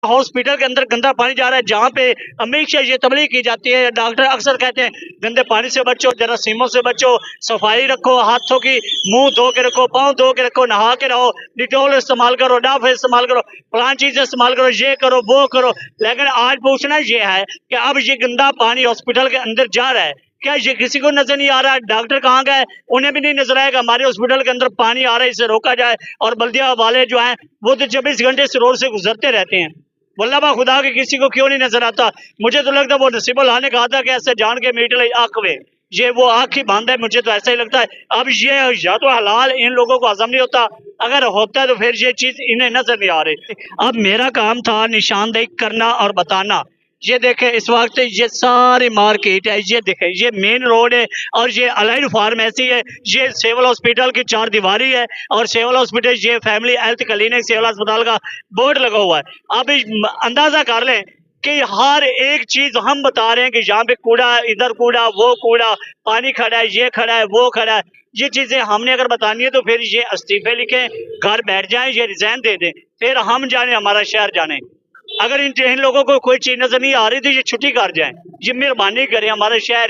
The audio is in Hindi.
हॉस्पिटल के अंदर गंदा पानी जा रहा है, जहाँ पे हमेशा ये तबलीग की जाती है। डॉक्टर अक्सर कहते हैं गंदे पानी से बचो, जरासीमों से बचो, सफाई रखो, हाथों की मुंह धो के रखो, पाँव धो के रखो, नहा के रहो, डिटोल इस्तेमाल करो, डाफ इस्तेमाल करो, फलान चीज इस्तेमाल करो, ये करो वो करो। लेकिन आज पूछना ये है कि अब ये गंदा पानी हॉस्पिटल के अंदर जा रहा है, क्या ये किसी को नजर नहीं आ रहा? डॉक्टर कहाँ गए? उन्हें भी नहीं नजर आएगा हमारे हॉस्पिटल के अंदर पानी आ रहा है, इसे रोका जाए। और बल्दिया वाले जो हैं वो तो 24 घंटे इस रोड से गुजरते रहते हैं। वल्लाह खुदा के किसी को क्यों नहीं नजर आता? मुझे तो लगता है वो नसीबुल ने कहा था कि ऐसे जान के मीट ले आंख में, ये वो आंख ही बांधा है। मुझे तो ऐसा ही लगता है। अब ये या तो हलाल इन लोगों को हजम नहीं होता, अगर होता तो फिर ये चीज इन्हें नजर नहीं आ रही। अब मेरा काम था निशानदेही करना और बताना। ये देखे इस वक्त ये सारी मार्केट है, ये देखे ये मेन रोड है और ये अलाइड फार्मेसी है, ये सिविल हॉस्पिटल की चार दीवारी है और सिविल हॉस्पिटल ये फैमिली हेल्थ क्लिनिक सिविल अस्पताल का बोर्ड लगा हुआ है। अब अंदाजा कर लें कि हर एक चीज हम बता रहे हैं कि यहाँ पे कूड़ा, इधर कूड़ा, वो कूड़ा, पानी खड़ा है, ये खड़ा है, वो खड़ा है। ये चीजें हमने अगर बतानी है तो फिर ये इस्तीफे लिखें, घर बैठ जाएं, ये रिजाइन दे दें, फिर हम जाने, हमारा शहर जाने। अगर इन लोगों को कोई चीज नजर नहीं आ रही तो ये छुट्टी कर जाएं, ये मेहरबानी करें, हमारा शहर है।